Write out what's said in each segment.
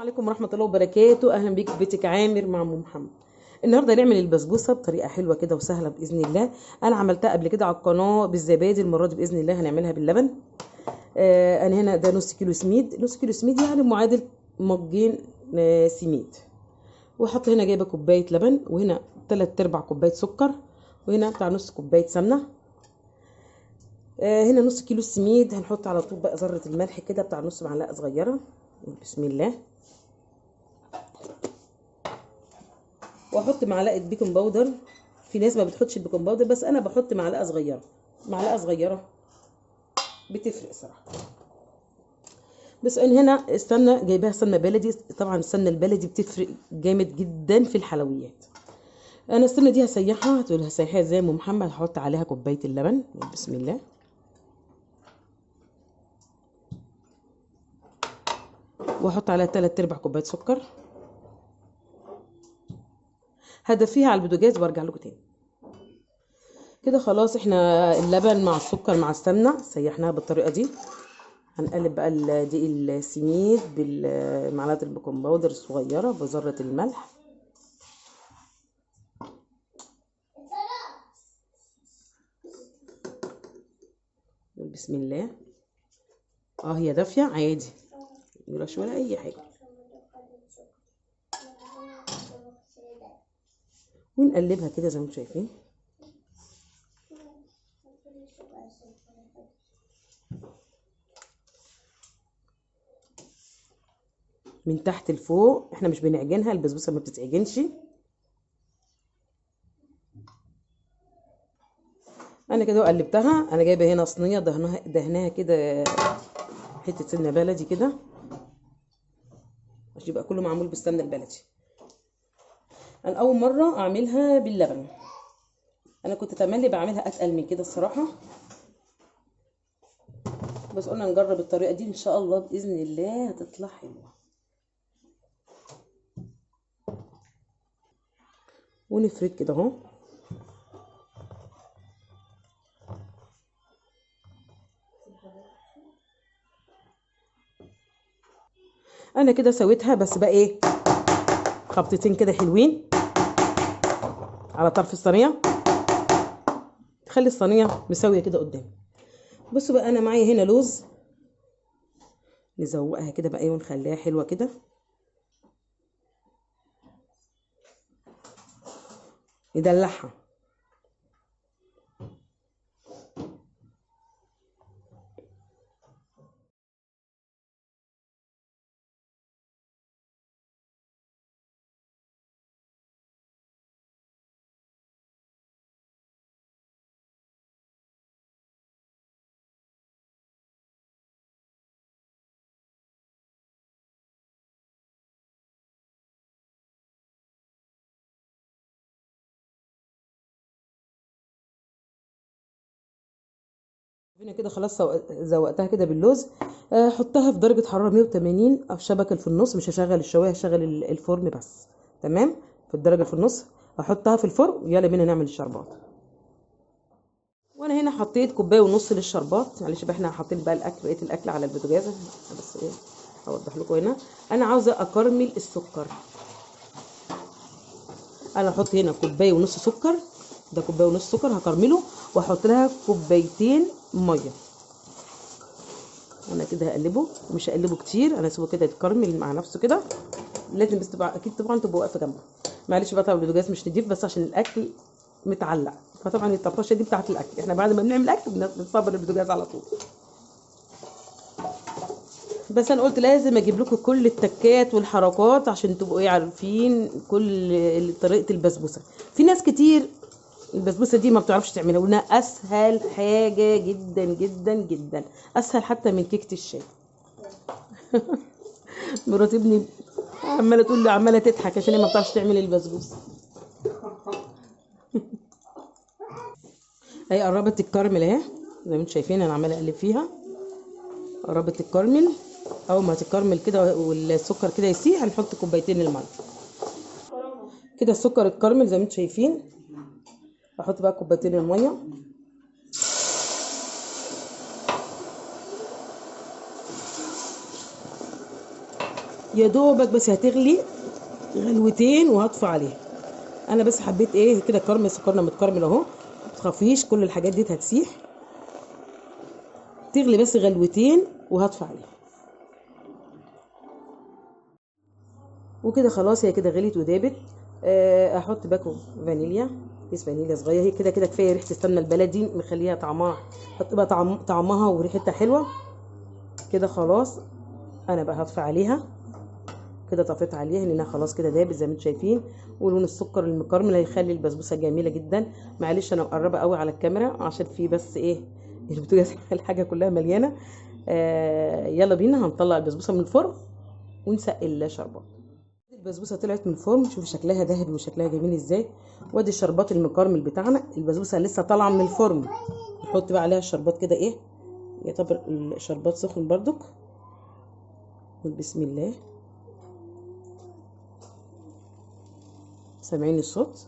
عليكم ورحمة الله وبركاته. أهلا بيك في بيتك عامر مع أم محمد. النهارده هنعمل البسبوسة بطريقة حلوة كده وسهلة بإذن الله. أنا عملتها قبل كده على القناة بالزبادي، المرة دي بإذن الله هنعملها باللبن. أنا هنا ده نص كيلو سميد، نص كيلو سميد يعني معادل مجين سميد. وحط هنا جايبة كوباية لبن، وهنا 3/4 كوباية سكر، وهنا بتاع نص كوباية سمنة. هنا نص كيلو السميد هنحط على طول بقى ذرة الملح كده بتاع نص معلقة صغيرة. بسم الله. واحط معلقه بيكنج باودر. في ناس ما بتحطش البيكنج باودر، بس انا بحط معلقه صغيره، معلقه صغيره بتفرق صراحه. بس انا هنا السمنه جايباها سمنه بلدي، طبعا السمنه البلدي بتفرق جامد جدا في الحلويات. انا السمنه دي هسيحها، هتقول هسيحها ازاي يا ام محمد؟ هحط عليها كوبايه اللبن. بسم الله. واحط عليها 3/4 كوبايه سكر. هدفيها على البوتاجاز وارجع لكم تاني. كده خلاص، احنا اللبن مع السكر مع السمنه سيحناها بالطريقه دي. هنقلب بقى دقيق السميد بالمعلقه البيكنج باودر الصغيره بذره الملح. بسم الله. هي دافيه عادي، مش ولا اي حاجه. ونقلبها كده زي ما انتم شايفين. من تحت لفوق، احنا مش بنعجنها، البسبوسه ما بتتعجنش. انا كده قلبتها. انا جايبه هنا صينيه دهناها كده حته سمنه بلدي كده عشان يبقى كله معمول بالسمنه البلدي. انا اول مره اعملها باللبن، انا كنت تملي بعملها اتقل من كده الصراحه، بس قلنا نجرب الطريقه دي ان شاء الله باذن الله هتطلع حلوه. ونفرد كده اهو. انا كده سويتها، بس بقى ايه، خبطتين كده حلوين على طرف الصينيه، تخلي الصينيه مساويه كده قدامي. بصوا بقى، انا معايا هنا لوز، نزوقها كده بقى ايه ونخليها حلوه كده. ندلعها. هنا كده خلاص زوقتها كده باللوز. حطها في درجه حراره 180 او شبكه في النص، مش هشغل الشوايه، هشغل الفرن بس. تمام، في الدرجه في النص. احطها في الفرن ويلا بينا نعمل الشربات. وانا هنا حطيت كوبايه ونص للشربات. معلش بقى، احنا حاطين بقى الاكل، بقيه الاكل على البوتاجاز، بس ايه اوضح لكم هنا. انا عاوزه اكرمل السكر. انا احط هنا كوبايه ونص سكر، ده كوبايه ونص سكر هكرمله، واحط لها كوبايتين ميه. انا كده هقلبه، ومش هقلبه كتير، انا اسيبه كده يتكرمل مع نفسه كده. لازم بس تبقى اكيد طبعا تبقى واقفه جنبه. معلش بقى، طبعا البوتاجاز مش نضيف، بس عشان الاكل متعلق، فطبعا الطرطشه دي بتاعت الاكل، احنا بعد ما بنعمل الاكل بنصبر البوتاجاز على طول. بس انا قلت لازم اجيب لكم كل التكات والحركات عشان تبقوا ايه عارفين كل طريقه البسبوسه. في ناس كتير البسبوسه دي ما بتعرفش تعملها، وانها اسهل حاجه جدا جدا جدا، اسهل حتى من كيكه الشاي. مرات ابني عماله تقول لي، عماله تضحك عشان هي ما بتعرفش تعمل البسبوسه. هي قربت تتكرمل اهي، زي ما انتم شايفين انا عماله اقلب فيها. قربت تتكرمل. اول ما تتكرمل كده والسكر كده يسيح، هنحط كوبايتين الميه. كده السكر اتكرمل زي ما انتم شايفين. احط بقى كوبايتين الميه. يا دوبك بس هتغلي غلوتين وهطفي عليها. انا بس حبيت ايه كده كرم سكرنا متكرمل اهو، متخافيش كل الحاجات دي هتسيح. تغلي بس غلوتين وهطفي عليها. وكده خلاص هي كده غليت ودابت. احط باكو فانيليا، كيس فانيليا صغير، هي كده كده كفايه ريحه السمنه البلدي مخليها طعمها، هتبقى طعمها وريحتها حلوه. كده خلاص انا بقى هطفي عليها. كده طفيت عليها لانها خلاص كده دابت زي ما انتم شايفين. ولون السكر المكرمل هيخلي البسبوسه جميله جدا. معلش انا مقربه قوي على الكاميرا عشان في بس ايه البوتاجاز الحاجه كلها مليانه. يلا بينا هنطلع البسبوسه من الفرن ونسقي الشربات. البسبوسه طلعت من الفرن، شوفي شكلها ذهبي وشكلها جميل ازاي. وادي الشربات المكرمل بتاعنا، البسبوسه لسه طالعه من الفرن. نحط بقى عليها الشربات كده ايه، يعتبر الشربات سخن بردك. بسم الله. سامعين الصوت؟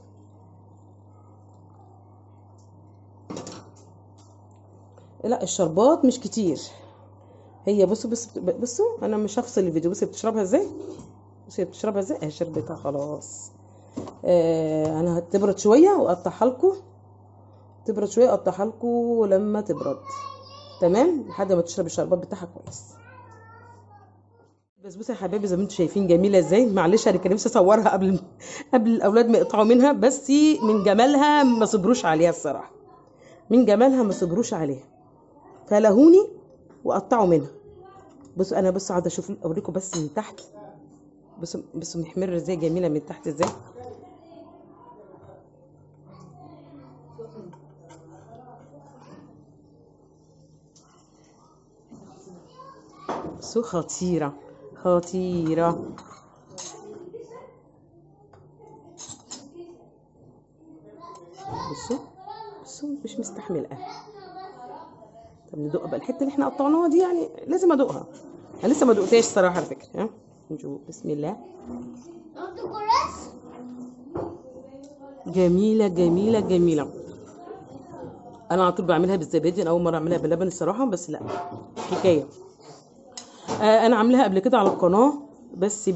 لا الشربات مش كتير. هي بصوا انا مش هفصل الفيديو. بصي بتشربها ازاي، بصي بتشربها ازاي اهي شربتها خلاص. انا هتبرد شويه واقطعها لكم. تبرد شويه اقطعها لكم لما تبرد. تمام لحد ما تشرب الشربات بتاعها كويس. البسبوسه يا حبايبي زي ما انتم شايفين جميله ازاي. معلش انا كان نفسي اصورها قبل الاولاد ما يقطعوا منها، بس من جمالها ما صبروش عليها الصراحه. من جمالها ما صبروش عليها فلهوني وقطعوا منها. بصوا انا بصوا قاعده اشوف اوريكم بس من تحت. بصوا محمر ازاي، جميله من تحت ازاي. بصوا خطيره خطيره. بصوا مش مستحمله. طب ندوق بقى الحته اللي احنا قطعناها دي، يعني لازم ادوقها. انا لسه ما دقتهاش صراحه على فكره. ها نشوف. بسم الله. جميله جميله جميله. انا على طول بعملها بالزبادي، انا اول مره اعملها باللبن الصراحه، بس لا حكايه. انا عاملاها قبل كده على القناه بس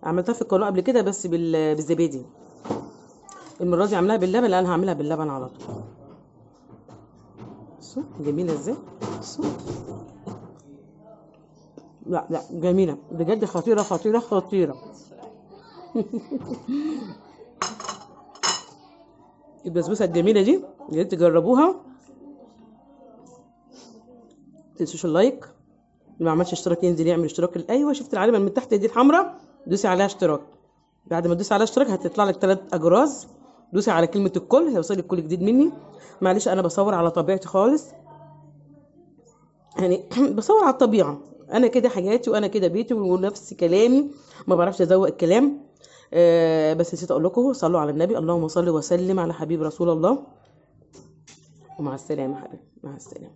عملتها في القناه قبل كده بس بالزبادي. المره دي عاملاها باللبن، لا انا هعملها باللبن على طول. بصوا جميله ازاي. بصوا لا جميله بجد، خطيره خطيره خطيره. البسبوسه الجميله دي يا ريت تجربوها. تنسوش اللايك، اللي ما عملش اشتراك ينزل يعمل اشتراك. ايوه شفت العلامه من تحت دي الحمراء، دوسي عليها اشتراك. بعد ما تدوسي عليها اشتراك هتطلع لك 3 اجراز. دوسي على كلمه الكل هيوصلك كل جديد مني. معلش انا بصور على طبيعتي خالص، يعني بصور على الطبيعه. انا كده حياتي وانا كده بيتي ونفس كلامي، ما بعرفش ازوق الكلام. بس نسيت اقول لكم صلوا على النبي، اللهم صل وسلم على حبيب رسول الله. ومع السلامه حبيبي، مع السلامه.